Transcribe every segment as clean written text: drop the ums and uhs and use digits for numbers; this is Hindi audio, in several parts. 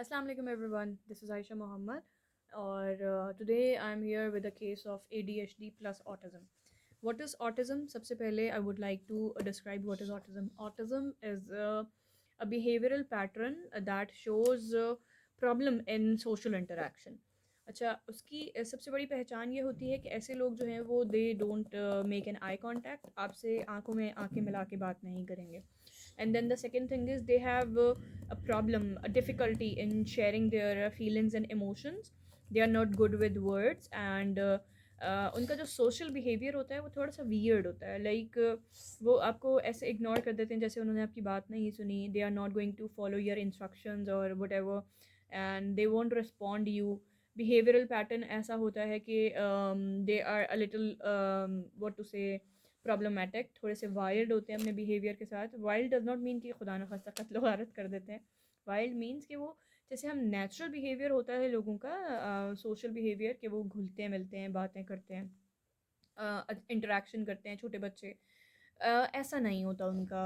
Assalamu alaikum everyone. This is Aisha Muhammad, और today I am here with a case of ADHD plus autism. What is autism? सबसे पहले I would like to describe what is autism. Autism is a behavioral pattern that shows problem in social interaction. अच्छा, उसकी सबसे बड़ी पहचान ये होती है कि ऐसे लोग जो हैं वो they don't make an eye contact, आपसे आंखों में आंखें मिला के बात नहीं करेंगे. And then the second thing is they have a problem, a difficulty in sharing their feelings and emotions. They are not good with words, and उनका जो सोशल बिहेवियर होता है वो थोड़ा सा वियर्ड होता है. लाइक वो आपको ऐसे इग्नोर कर देते हैं जैसे उन्होंने आपकी बात नहीं सुनी. They are not going to follow your instructions और whatever, and they won't respond you. Behavioural pattern ऐसा होता है कि they are a little what to say problematic, थोड़े से वाइल्ड होते हैं अपने बिहेवियर के साथ. वाइल्ड डज नॉट मीन कि खुदा न खास्ता कत्ल वारत कर देते हैं. वाइल्ड मीन्स कि वो जैसे हम नेचुरल बिहेवियर होता है लोगों का, सोशल बिहेवियर, कि वो घुलते मिलते हैं, बातें करते हैं, इंटरेक्शन करते हैं छोटे बच्चे. ऐसा नहीं होता उनका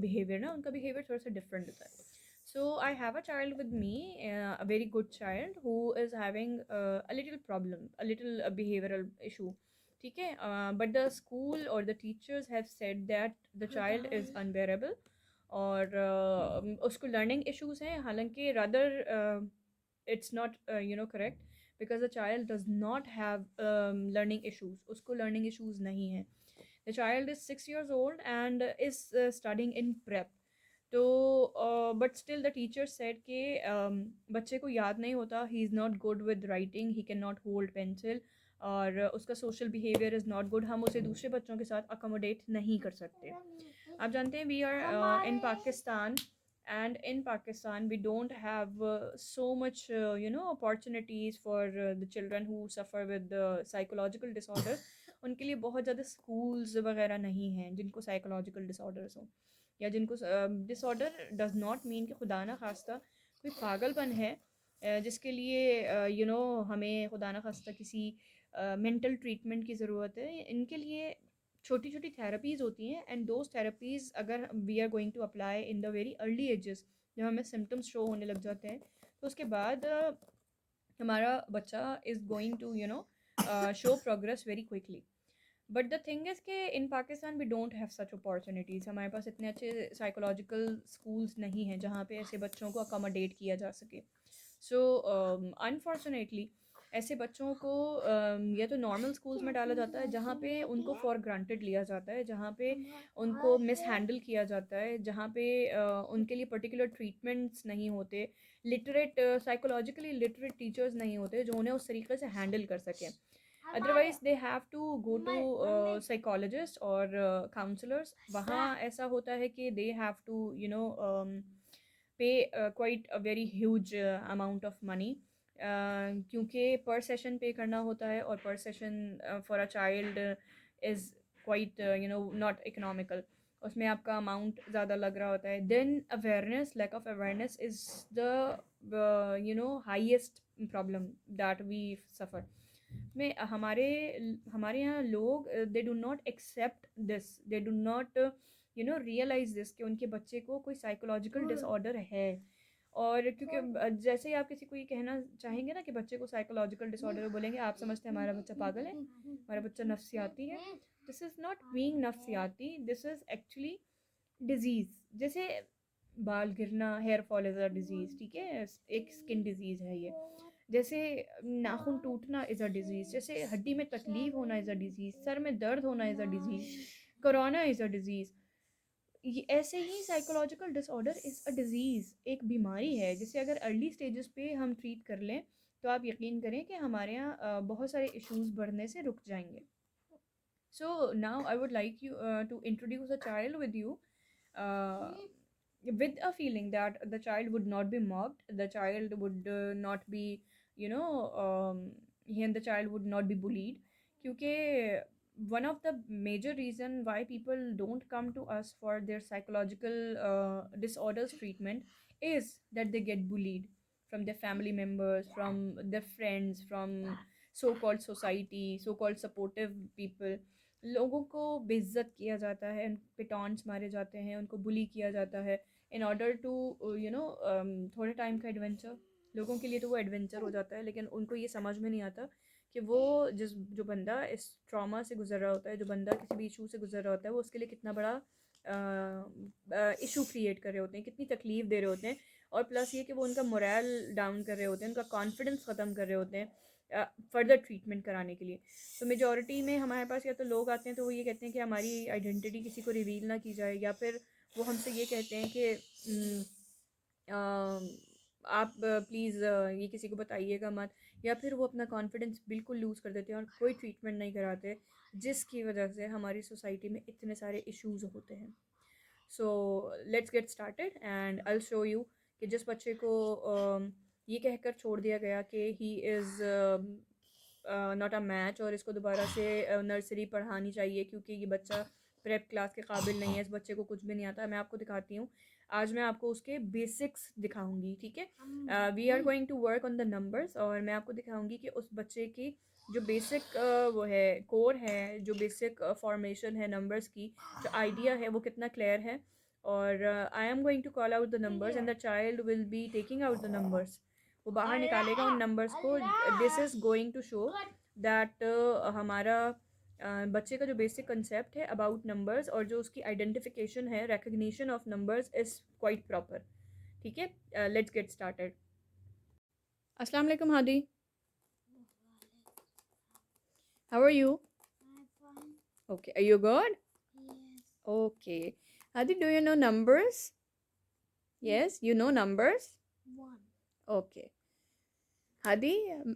बिहेवियर ना. उनका बिहेवियर थोड़ा सा डिफरेंट होता है. So I have a child with me, a very good child who is having a little problem, a little behavioral issue. ठीक है, but the school or the teachers have said that the child is unbearable, और उसको learning issues हैं. हालांकि rather it's not correct, because the child does not have learning issues. उसको learning issues नहीं हैं. The child is 6 years old and is studying in prep. तो but still the teacher said कि बच्चे को याद नहीं होता. He is not good with writing, he can not hold pencil, और उसका social behaviour is not good. हम उसे दूसरे बच्चों के साथ अकोमोडेट नहीं कर सकते. आप जानते हैं we are in Pakistan, and in Pakistan we don't have so much opportunities for the children who suffer with psychological disorders. उनके लिए बहुत ज़्यादा schools वगैरह नहीं हैं जिनको psychological disorders हों, या जिनको डिसऑर्डर डज नॉट मीन कि खुदा ना खास्ता कोई पागलपन है जिसके लिए हमें खुदा ना खास्ता किसी मेंटल ट्रीटमेंट की ज़रूरत है. इनके लिए छोटी छोटी थेरेपीज़ होती हैं, एंड दोज थेरेपीज़ अगर we are going to apply in the very early ages, जब हमें सिम्टम्स शो होने लग जाते हैं, तो उसके बाद हमारा बच्चा is going to show progress very quickly. But the thing is कि in Pakistan we don't have such opportunities. हमारे पास इतने अच्छे साइकोलॉजिकल स्कूल्स नहीं हैं जहाँ पे ऐसे बच्चों को अकोमोडेट किया जा सके. सो अनफॉर्चुनेटली ऐसे बच्चों को या तो नॉर्मल स्कूल्स में डाला जाता है जहाँ पे उनको फॉर ग्रांटेड लिया जाता है, जहाँ पे उनको मिस हैंडल किया जाता है, जहाँ पे उनके लिए पर्टिकुलर ट्रीटमेंट्स नहीं होते, लिटरेट साइकोलॉजिकली लिटरेट टीचर्स नहीं होते जो उन्हें उस तरीके से हैंडल कर सकें. Otherwise they have to go to psychologist और काउंसलर्स. वहाँ ऐसा होता है कि they have to pay quite a very huge amount of money, क्योंकि पर सेशन पे करना होता है, और per session for a child is quite not economical. उसमें आपका अमाउंट ज़्यादा लग रहा होता है. Then awareness, lack of awareness is the highest problem that we suffer. में हमारे यहाँ लोग दे do not accept this, they do not realise this कि उनके बच्चे को कोई साइकोलॉजिकल डिसऑर्डर है. और क्योंकि जैसे ही आप किसी को ये कहना चाहेंगे ना कि बच्चे को साइकोलॉजिकल डिसऑर्डर है, बोलेंगे आप समझते हैं हमारा बच्चा पागल है, हमारा बच्चा नफ्सियाती है. दिस इज़ नॉट बीइंग नफ्सियाती, दिस इज़ एक्चुअली डिजीज़. जैसे बाल गिरना, hair fall is a disease, ठीक है, एक स्किन डिजीज़ है ये. जैसे नाखून टूटना इज़ अ डिज़ीज़, जैसे हड्डी में तकलीफ होना इज़ अ डिज़ीज़, सर में दर्द होना is a disease, corona is a disease. ये ऐसे ही psychological disorder is a disease, एक बीमारी है जिसे अगर अर्ली स्टेजेस पे हम ट्रीट कर लें तो आप यकीन करें कि हमारे यहाँ बहुत सारे इश्यूज़ बढ़ने से रुक जाएंगे. So now I would like you to introduce a child with you, uh, with a feeling that the child would not be mocked, the child would not be, you know, he and the child would not be bullied. क्योंकि one of the major reason why people don't come to us for their psychological disorders treatment is that they get bullied from their family members, from their friends, from so-called society, so-called supportive people. लोगों को बेइज्जत किया जाता है, उन पे टॉन्ट्स मारे जाते हैं, उनको बुली किया जाता है. इन ऑर्डर टू थोड़े टाइम का एडवेंचर, लोगों के लिए तो वो एडवेंचर हो जाता है, लेकिन उनको ये समझ में नहीं आता कि वो जो बंदा इस ट्रॉमा से गुजर रहा होता है, जो बंदा किसी भी इशू से गुजर रहा होता है, वो उसके लिए कितना बड़ा इशू क्रिएट कर रहे होते हैं, कितनी तकलीफ़ दे रहे होते हैं। और प्लस ये कि वो उनका मोरल डाउन कर रहे होते हैं, उनका कॉन्फिडेंस ख़त्म कर रहे होते हैं फर्दर ट्रीटमेंट कराने के लिए। तो मेजॉरिटी में हमारे पास या तो लोग आते हैं तो वो ये कहते हैं कि हमारी आइडेंटिटी किसी को रिवील ना की जाए, या फिर वो हमसे ये कहते हैं कि आप प्लीज़ ये किसी को बताइएगा मत, या फिर वो अपना कॉन्फिडेंस बिल्कुल लूज़ कर देते हैं और कोई ट्रीटमेंट नहीं कराते, जिसकी वजह से हमारी सोसाइटी में इतने सारे इश्यूज़ होते हैं। So let's get started and I show you कि जिस बच्चे को ये कहकर छोड़ दिया गया कि he is not a match और इसको दोबारा से नर्सरी पढ़ानी चाहिए क्योंकि ये बच्चा प्रेप क्लास के काबिल नहीं है, इस बच्चे को कुछ भी नहीं आता। मैं आपको दिखाती हूँ, आज मैं आपको उसके बेसिक्स दिखाऊंगी, ठीक है। We are going to work on the numbers, और मैं आपको दिखाऊंगी कि उस बच्चे की जो बेसिक वो है, कोर है, जो बेसिक फॉर्मेशन है नंबर्स की, जो आइडिया है वो कितना क्लियर है। और I am going to call out the numbers and the child will be taking out the numbers. वो बाहर निकालेगा उन नंबर्स को। This is going to show that हमारा बच्चे का जो बेसिक कंसेप्ट है अबाउट नंबर्स और जो उसकी आइडेंटिफिकेशन है, recognition of numbers is quite proper, ठीक है। Let's get started. अस्सलाम वालेकुम Hadi, how are you? Okay, are you good? Okay Hadi, do you know numbers? Yes, you know numbers? Okay. Hadi,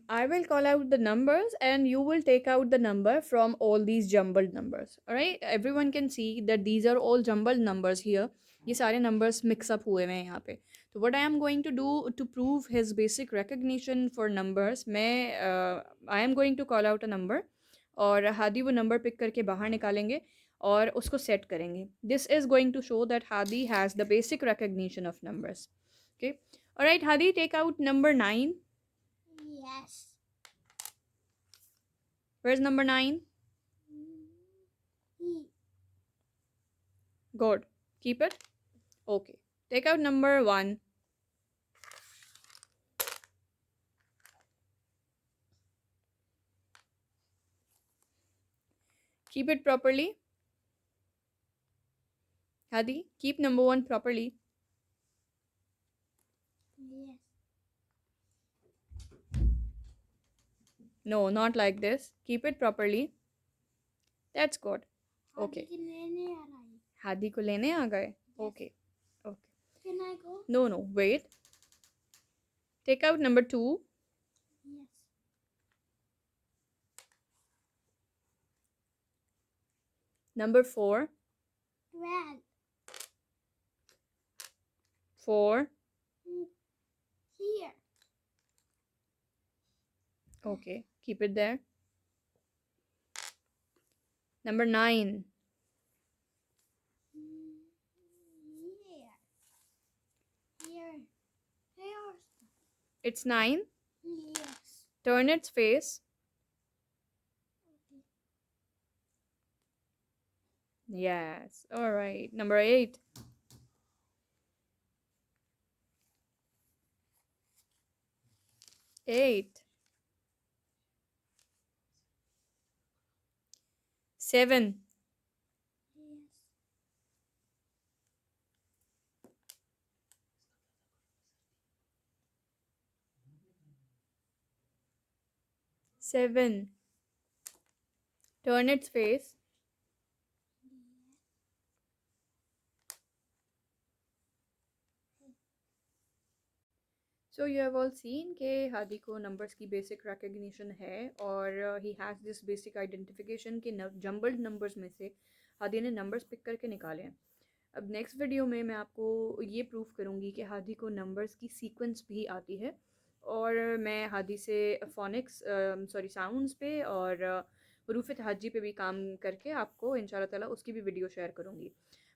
I will call out the numbers and you will take out the number from all these jumbled numbers. Alright? Everyone can see that these are all jumbled numbers here. ये सारे numbers mix up हुए हैं यहाँ पे. So what I am going to do to prove his basic recognition for numbers, I am going to call out a number और हादी वो number pick करके बाहर निकालेंगे और उसको set करेंगे. This is going to show that Hadi has the basic recognition of numbers. Okay. Alright, Hadi, take out number 9. Yes. Where's number 9? E. Good. Keep it. Okay. Take out number 1. Keep it properly. Hadi, keep number 1 properly. Yes. No, not like this. Keep it properly. That's good. Okay. Hadi लेने आ रहा है. Hadi को लेने आ गए. Okay. Okay. Can I go? No. Wait. Take out number 2. Yes. Number 4. 12. 4. Here. Okay. Keep it there. Number 9. Here. Here. Here. It's 9. Yes. Turn its face. Okay. Yes. All right. Number 8. 8. 7. Yes. 7. Turn its face. So you have all seen कि हादी को नंबर्स की बेसिक रिकग्निशन है और he has this basic identification कि जम्बल्ड नंबर्स में से हादी ने नंबर्स पिक करके निकाले हैं। अब नेक्स्ट वीडियो में मैं आपको ये प्रूफ करूँगी कि हादी को नंबर्स की सीक्वेंस भी आती है, और मैं हादी से फोनिक्स साउंड्स पे और हरूफ तहज्जी पे भी काम करके आपको इंशाल्लाह ताला उसकी भी वीडियो शेयर करूँगी।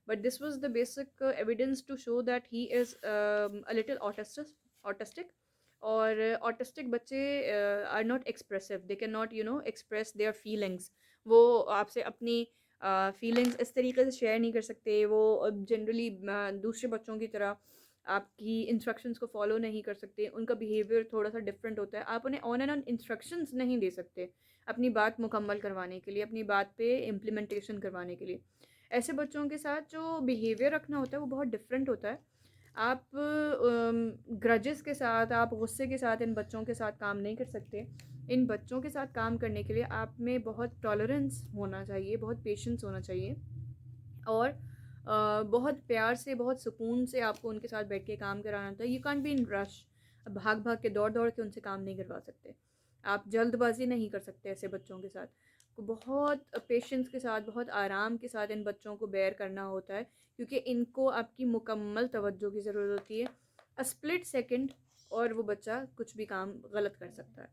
But this was the basic evidence to show that he is a little autistic. और ऑटिस्टिक बच्चे are not expressive, they can not express their feelings. वो आपसे अपनी फीलिंग्स इस तरीके से शेयर नहीं कर सकते, वो जनरली दूसरे बच्चों की तरह आपकी इंस्ट्रक्शंस को फॉलो नहीं कर सकते, उनका बिहेवियर थोड़ा सा डिफरेंट होता है। आप उन्हें ऑन एंड ऑन इंस्ट्रक्शंस नहीं दे सकते अपनी बात मुकम्मल करवाने के लिए, अपनी बात पे इम्प्लीमेंटेशन करवाने के लिए। ऐसे बच्चों के साथ जो बिहेवियर रखना होता है वो बहुत डिफरेंट होता है। आप ग्रजेस के साथ, आप गुस्से के साथ इन बच्चों के साथ काम नहीं कर सकते। इन बच्चों के साथ काम करने के लिए आप में बहुत टॉलरेंस होना चाहिए, बहुत पेशेंस होना चाहिए, और बहुत प्यार से, बहुत सुकून से आपको उनके साथ बैठ के काम कराना होता है। You can't be in rush, भाग भाग के दौड़ दौड़ के उनसे काम नहीं करवा सकते, आप जल्दबाजी नहीं कर सकते ऐसे बच्चों के साथ। को बहुत पेशेंस के साथ, बहुत आराम के साथ इन बच्चों को बेयर करना होता है, क्योंकि इनको आपकी मुकम्मल तवज्जो की ज़रूरत होती है। अ स्प्लिट सेकंड और वो बच्चा कुछ भी काम गलत कर सकता है।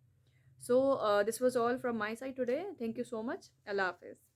So this was all from my side today. Thank you so much. Allah हाफिज़।